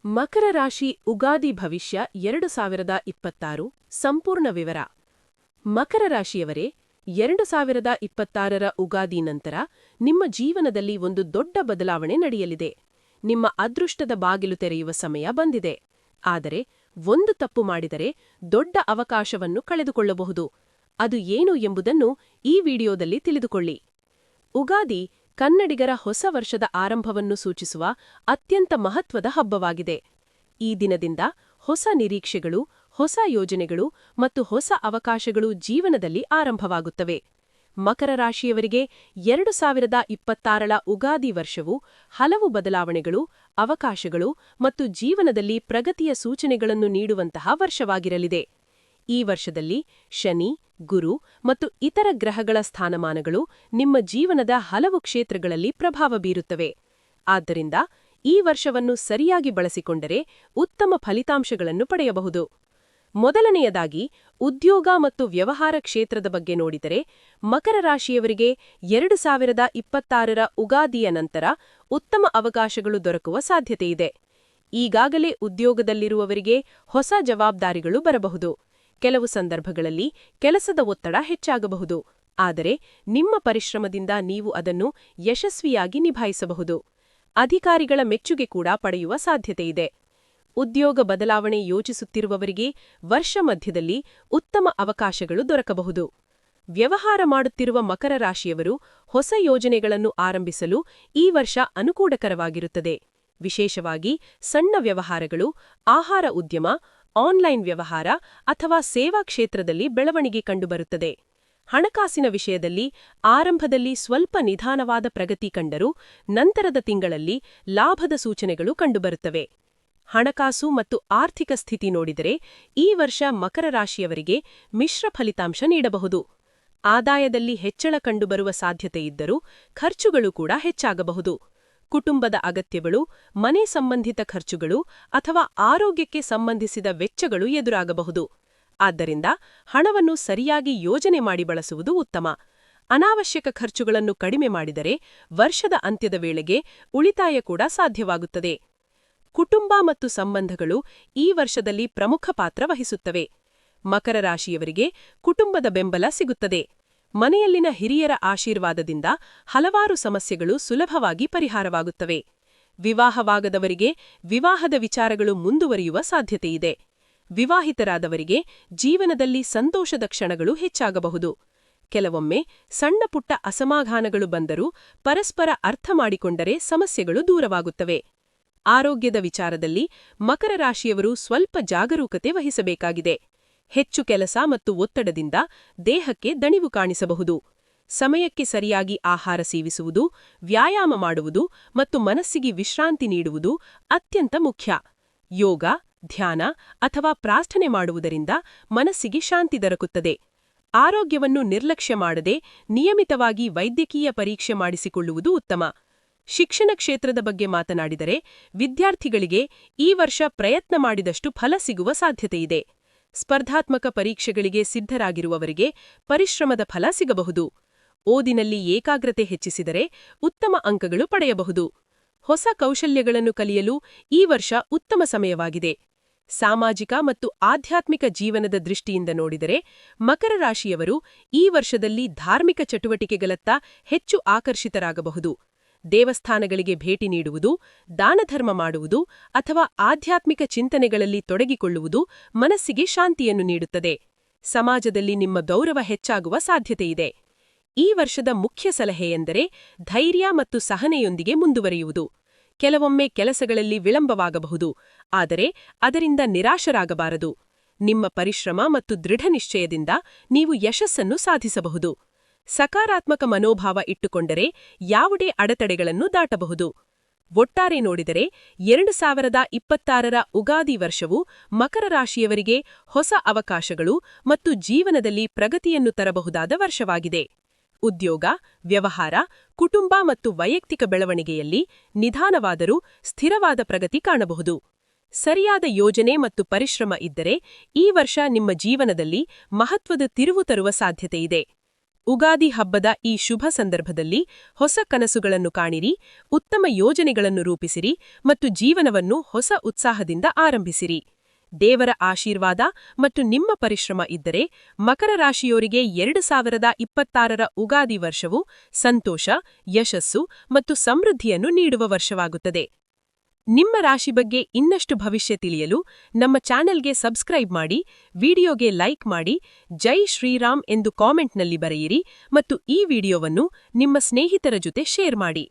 ಮಕರ ರಾಶಿ ಉಗಾದಿ ಭವಿಷ್ಯ 2026 ಸಂಪೂರ್ಣ ವಿವರ. ಮಕರ ರಾಶಿಯವರೇ, 2026ರ ಉಗಾದಿ ನಂತರ ನಿಮ್ಮ ಜೀವನದಲ್ಲಿ ಒಂದು ದೊಡ್ಡ ಬದಲಾವಣೆ ನಡೆಯಲಿದೆ. ನಿಮ್ಮ ಅದೃಷ್ಟದ ಬಾಗಿಲು ತೆರೆಯುವ ಸಮಯ ಬಂದಿದೆ. ಆದರೆ ಒಂದು ತಪ್ಪು ಮಾಡಿದರೆ ದೊಡ್ಡ ಅವಕಾಶವನ್ನು ಕಳೆದುಕೊಳ್ಳಬಹುದು. ಅದು ಏನು ಎಂಬುದನ್ನು ಈ ವಿಡಿಯೋದಲ್ಲಿ ತಿಳಿದುಕೊಳ್ಳಿ. ಉಗಾದಿ ಕನ್ನಡಿಗರ ಹೊಸ ವರ್ಷದ ಆರಂಭವನ್ನು ಸೂಚಿಸುವ ಅತ್ಯಂತ ಮಹತ್ವದ ಹಬ್ಬವಾಗಿದೆ. ಈ ದಿನದಿಂದ ಹೊಸ ನಿರೀಕ್ಷೆಗಳು, ಹೊಸ ಯೋಜನೆಗಳು ಮತ್ತು ಹೊಸ ಅವಕಾಶಗಳು ಜೀವನದಲ್ಲಿ ಆರಂಭವಾಗುತ್ತವೆ. ಮಕರ ರಾಶಿಯವರಿಗೆ 2026ರ ಉಗಾದಿ ವರ್ಷವು ಹಲವು ಬದಲಾವಣೆಗಳು, ಅವಕಾಶಗಳು ಮತ್ತು ಜೀವನದಲ್ಲಿ ಪ್ರಗತಿಯ ಸೂಚನೆಗಳನ್ನು ನೀಡುವಂತಹ ವರ್ಷವಾಗಿರಲಿದೆ. ಈ ವರ್ಷದಲ್ಲಿ ಶನಿ, ಗುರು ಮತ್ತು ಇತರ ಗ್ರಹಗಳ ಸ್ಥಾನಮಾನಗಳು ನಿಮ್ಮ ಜೀವನದ ಹಲವು ಕ್ಷೇತ್ರಗಳಲ್ಲಿ ಪ್ರಭಾವ ಬೀರುತ್ತವೆ. ಆದ್ದರಿಂದ ಈ ವರ್ಷವನ್ನು ಸರಿಯಾಗಿ ಬಳಸಿಕೊಂಡರೆ ಉತ್ತಮ ಫಲಿತಾಂಶಗಳನ್ನು ಪಡೆಯಬಹುದು. ಮೊದಲನೆಯದಾಗಿ, ಉದ್ಯೋಗ ಮತ್ತು ವ್ಯವಹಾರ ಕ್ಷೇತ್ರದ ಬಗ್ಗೆ ನೋಡಿದರೆ, ಮಕರ ರಾಶಿಯವರಿಗೆ 2026ರ ಉಗಾದಿಯ ನಂತರ ಉತ್ತಮ ಅವಕಾಶಗಳು ದೊರಕುವ ಸಾಧ್ಯತೆಯಿದೆ. ಈಗಾಗಲೇ ಉದ್ಯೋಗದಲ್ಲಿರುವವರಿಗೆ ಹೊಸ ಜವಾಬ್ದಾರಿಗಳು ಬರಬಹುದು. ಕೆಲವು ಸಂದರ್ಭಗಳಲ್ಲಿ ಕೆಲಸದ ಒತ್ತಡ ಹೆಚ್ಚಾಗಬಹುದು, ಆದರೆ ನಿಮ್ಮ ಪರಿಶ್ರಮದಿಂದ ನೀವು ಅದನ್ನು ಯಶಸ್ವಿಯಾಗಿ ನಿಭಾಯಿಸಬಹುದು. ಅಧಿಕಾರಿಗಳ ಮೆಚ್ಚುಗೆ ಕೂಡ ಪಡೆಯುವ ಸಾಧ್ಯತೆಯಿದೆ. ಉದ್ಯೋಗ ಬದಲಾವಣೆ ಯೋಚಿಸುತ್ತಿರುವವರಿಗೆ ವರ್ಷ ಮಧ್ಯದಲ್ಲಿ ಉತ್ತಮ ಅವಕಾಶಗಳು ದೊರಕಬಹುದು. ವ್ಯವಹಾರ ಮಾಡುತ್ತಿರುವ ಮಕರ ರಾಶಿಯವರು ಹೊಸ ಯೋಜನೆಗಳನ್ನು ಆರಂಭಿಸಲು ಈ ವರ್ಷ ಅನುಕೂಲಕರವಾಗಿರುತ್ತದೆ. ವಿಶೇಷವಾಗಿ ಸಣ್ಣ ವ್ಯವಹಾರಗಳು, ಆಹಾರ ಉದ್ಯಮ, ಆನ್ಲೈನ್ ವ್ಯವಹಾರ ಅಥವಾ ಸೇವಾ ಕ್ಷೇತ್ರದಲ್ಲಿ ಬೆಳವಣಿಗೆ ಕಂಡುಬರುತ್ತದೆ. ಹಣಕಾಸಿನ ವಿಷಯದಲ್ಲಿ ಆರಂಭದಲ್ಲಿ ಸ್ವಲ್ಪ ನಿಧಾನವಾದ ಪ್ರಗತಿ ಕಂಡರೂ ನಂತರದ ತಿಂಗಳಲ್ಲಿ ಲಾಭದ ಸೂಚನೆಗಳು ಕಂಡುಬರುತ್ತವೆ. ಹಣಕಾಸು ಮತ್ತು ಆರ್ಥಿಕ ಸ್ಥಿತಿ ನೋಡಿದರೆ ಈ ವರ್ಷ ಮಕರ ರಾಶಿಯವರಿಗೆ ಮಿಶ್ರ ಫಲಿತಾಂಶ ನೀಡಬಹುದು. ಆದಾಯದಲ್ಲಿ ಹೆಚ್ಚಳ ಕಂಡುಬರುವ ಸಾಧ್ಯತೆಯಿದ್ದರೂ ಖರ್ಚುಗಳು ಕೂಡ ಹೆಚ್ಚಾಗಬಹುದು. ಕುಟುಂಬದ ಅಗತ್ಯಗಳು, ಮನೆ ಸಂಬಂಧಿತ ಖರ್ಚುಗಳು ಅಥವಾ ಆರೋಗ್ಯಕ್ಕೆ ಸಂಬಂಧಿಸಿದ ವೆಚ್ಚಗಳು ಎದುರಾಗಬಹುದು. ಆದ್ದರಿಂದ ಹಣವನ್ನು ಸರಿಯಾಗಿ ಯೋಜನೆ ಮಾಡಿ ಬಳಸುವುದು ಉತ್ತಮ. ಅನಾವಶ್ಯಕ ಖರ್ಚುಗಳನ್ನು ಕಡಿಮೆ ಮಾಡಿದರೆ ವರ್ಷದ ಅಂತ್ಯದ ವೇಳೆಗೆ ಉಳಿತಾಯ ಕೂಡ ಸಾಧ್ಯವಾಗುತ್ತದೆ. ಕುಟುಂಬ ಮತ್ತು ಸಂಬಂಧಗಳು ಈ ವರ್ಷದಲ್ಲಿ ಪ್ರಮುಖ ಪಾತ್ರ ವಹಿಸುತ್ತವೆ. ಮಕರ ರಾಶಿಯವರಿಗೆ ಕುಟುಂಬದ ಬೆಂಬಲ ಸಿಗುತ್ತದೆ. ಮನೆಯಲ್ಲಿನ ಹಿರಿಯರ ಆಶೀರ್ವಾದದಿಂದ ಹಲವಾರು ಸಮಸ್ಯೆಗಳು ಸುಲಭವಾಗಿ ಪರಿಹಾರವಾಗುತ್ತವೆ. ವಿವಾಹವಾಗದವರಿಗೆ ವಿವಾಹದ ವಿಚಾರಗಳು ಮುಂದುವರಿಯುವ ಸಾಧ್ಯತೆಯಿದೆ. ವಿವಾಹಿತರಾದವರಿಗೆ ಜೀವನದಲ್ಲಿ ಸಂತೋಷದ ಕ್ಷಣಗಳು ಹೆಚ್ಚಾಗಬಹುದು. ಕೆಲವೊಮ್ಮೆ ಸಣ್ಣಪುಟ್ಟ ಅಸಮಾಧಾನಗಳು ಬಂದರೂ ಪರಸ್ಪರ ಅರ್ಥ ಮಾಡಿಕೊಂಡರೆ ಸಮಸ್ಯೆಗಳು ದೂರವಾಗುತ್ತವೆ. ಆರೋಗ್ಯದ ವಿಚಾರದಲ್ಲಿ ಮಕರ ರಾಶಿಯವರು ಸ್ವಲ್ಪ ಜಾಗರೂಕತೆ ವಹಿಸಬೇಕಾಗಿದೆ. ಹೆಚ್ಚು ಕೆಲಸ ಮತ್ತು ಒತ್ತಡದಿಂದ ದೇಹಕ್ಕೆ ದಣಿವು ಕಾಣಿಸಬಹುದು. ಸಮಯಕ್ಕೆ ಸರಿಯಾಗಿ ಆಹಾರ ಸೇವಿಸುವುದು, ವ್ಯಾಯಾಮ ಮಾಡುವುದು ಮತ್ತು ಮನಸ್ಸಿಗೆ ವಿಶ್ರಾಂತಿ ನೀಡುವುದು ಅತ್ಯಂತ ಮುಖ್ಯ. ಯೋಗ, ಧ್ಯಾನ ಅಥವಾ ಪ್ರಾರ್ಥನೆ ಮಾಡುವುದರಿಂದ ಮನಸ್ಸಿಗೆ ಶಾಂತಿ ದೊರಕುತ್ತದೆ. ಆರೋಗ್ಯವನ್ನು ನಿರ್ಲಕ್ಷ್ಯ ಮಾಡದೆ ನಿಯಮಿತವಾಗಿ ವೈದ್ಯಕೀಯ ಪರೀಕ್ಷೆ ಮಾಡಿಸಿಕೊಳ್ಳುವುದು ಉತ್ತಮ. ಶಿಕ್ಷಣ ಕ್ಷೇತ್ರದ ಬಗ್ಗೆ ಮಾತನಾಡಿದರೆ, ವಿದ್ಯಾರ್ಥಿಗಳಿಗೆ ಈ ವರ್ಷ ಪ್ರಯತ್ನ ಮಾಡಿದಷ್ಟು ಫಲ ಸಿಗುವ ಸಾಧ್ಯತೆಯಿದೆ. ಸ್ಪರ್ಧಾತ್ಮಕ ಪರೀಕ್ಷೆಗಳಿಗೆ ಸಿದ್ಧರಾಗಿರುವವರಿಗೆ ಪರಿಶ್ರಮದ ಫಲ ಸಿಗಬಹುದು. ಓದಿನಲ್ಲಿ ಏಕಾಗ್ರತೆ ಹೆಚ್ಚಿಸಿದರೆ ಉತ್ತಮ ಅಂಕಗಳು ಪಡೆಯಬಹುದು. ಹೊಸ ಕೌಶಲ್ಯಗಳನ್ನು ಕಲಿಯಲು ಈ ವರ್ಷ ಉತ್ತಮ ಸಮಯವಾಗಿದೆ. ಸಾಮಾಜಿಕ ಮತ್ತು ಆಧ್ಯಾತ್ಮಿಕ ಜೀವನದ ದೃಷ್ಟಿಯಿಂದ ನೋಡಿದರೆ ಮಕರ ರಾಶಿಯವರು ಈ ವರ್ಷದಲ್ಲಿ ಧಾರ್ಮಿಕ ಚಟುವಟಿಕೆಗಳತ್ತ ಹೆಚ್ಚು ಆಕರ್ಷಿತರಾಗಬಹುದು. ದೇವಸ್ಥಾನಗಳಿಗೆ ಭೇಟಿ ನೀಡುವುದು, ದಾನಧರ್ಮ ಮಾಡುವುದು ಅಥವಾ ಆಧ್ಯಾತ್ಮಿಕ ಚಿಂತನೆಗಳಲ್ಲಿ ತೊಡಗಿಕೊಳ್ಳುವುದು ಮನಸ್ಸಿಗೆ ಶಾಂತಿಯನ್ನು ನೀಡುತ್ತದೆ. ಸಮಾಜದಲ್ಲಿ ನಿಮ್ಮ ಗೌರವ ಹೆಚ್ಚಾಗುವ ಸಾಧ್ಯತೆಯಿದೆ. ಈ ವರ್ಷದ ಮುಖ್ಯ ಸಲಹೆಯೆಂದರೆ ಧೈರ್ಯ ಮತ್ತು ಸಹನೆಯೊಂದಿಗೆ ಮುಂದುವರಿಯುವುದು. ಕೆಲವೊಮ್ಮೆ ಕೆಲಸಗಳಲ್ಲಿ ವಿಳಂಬವಾಗಬಹುದು, ಆದರೆ ಅದರಿಂದ ನಿರಾಶರಾಗಬಾರದು. ನಿಮ್ಮ ಪರಿಶ್ರಮ ಮತ್ತು ದೃಢನಿಶ್ಚಯದಿಂದ ನೀವು ಯಶಸ್ಸನ್ನು ಸಾಧಿಸಬಹುದು. ಸಕಾರಾತ್ಮಕ ಮನೋಭಾವ ಇಟ್ಟುಕೊಂಡರೆ ಯಾವುದೇ ಅಡೆತಡೆಗಳನ್ನು ದಾಟಬಹುದು. ಒಟ್ಟಾರೆ ನೋಡಿದರೆ 2026ರ ಉಗಾದಿ ವರ್ಷವು ಮಕರ ರಾಶಿಯವರಿಗೆ ಹೊಸ ಅವಕಾಶಗಳು ಮತ್ತು ಜೀವನದಲ್ಲಿ ಪ್ರಗತಿಯನ್ನು ತರಬಹುದಾದ ವರ್ಷವಾಗಿದೆ. ಉದ್ಯೋಗ, ವ್ಯವಹಾರ, ಕುಟುಂಬ ಮತ್ತು ವೈಯಕ್ತಿಕ ಬೆಳವಣಿಗೆಯಲ್ಲಿ ನಿಧಾನವಾದರೂ ಸ್ಥಿರವಾದ ಪ್ರಗತಿ ಕಾಣಬಹುದು. ಸರಿಯಾದ ಯೋಜನೆ ಮತ್ತು ಪರಿಶ್ರಮ ಇದ್ದರೆ ಈ ವರ್ಷ ನಿಮ್ಮ ಜೀವನದಲ್ಲಿ ಮಹತ್ವದ ತಿರುವು ತರುವ ಸಾಧ್ಯತೆಯಿದೆ. ಉಗಾದಿ ಹಬ್ಬದ ಈ ಶುಭ ಸಂದರ್ಭದಲ್ಲಿ ಹೊಸ ಕನಸುಗಳನ್ನು ಕಾಣಿರಿ, ಉತ್ತಮ ಯೋಜನೆಗಳನ್ನು ರೂಪಿಸಿರಿ ಮತ್ತು ಜೀವನವನ್ನು ಹೊಸ ಉತ್ಸಾಹದಿಂದ ಆರಂಭಿಸಿರಿ. ದೇವರ ಆಶೀರ್ವಾದ ಮತ್ತು ನಿಮ್ಮ ಪರಿಶ್ರಮ ಇದ್ದರೆ ಮಕರ ರಾಶಿಯವರಿಗೆ 2026ರ ಉಗಾದಿ ವರ್ಷವು ಸಂತೋಷ, ಯಶಸ್ಸು ಮತ್ತು ಸಮೃದ್ಧಿಯನ್ನು ನೀಡುವ ವರ್ಷವಾಗುತ್ತದೆ. ನಿಮ್ಮ ರಾಶಿ ಬಗ್ಗೆ ಇನ್ನಷ್ಟು ಭವಿಷ್ಯ ತಿಳಿಯಲು ನಮ್ಮ ಚಾನೆಲ್ಗೆ ಸಬ್ಸ್ಕ್ರೈಬ್ ಮಾಡಿ, ವಿಡಿಯೋಗೆ ಲೈಕ್ ಮಾಡಿ, ಜೈ ಶ್ರೀರಾಮ್ ಎಂದು ಕಾಮೆಂಟ್ನಲ್ಲಿ ಬರೆಯಿರಿ ಮತ್ತು ಈ ವಿಡಿಯೋವನ್ನು ನಿಮ್ಮ ಸ್ನೇಹಿತರ ಜೊತೆ ಶೇರ್ ಮಾಡಿ.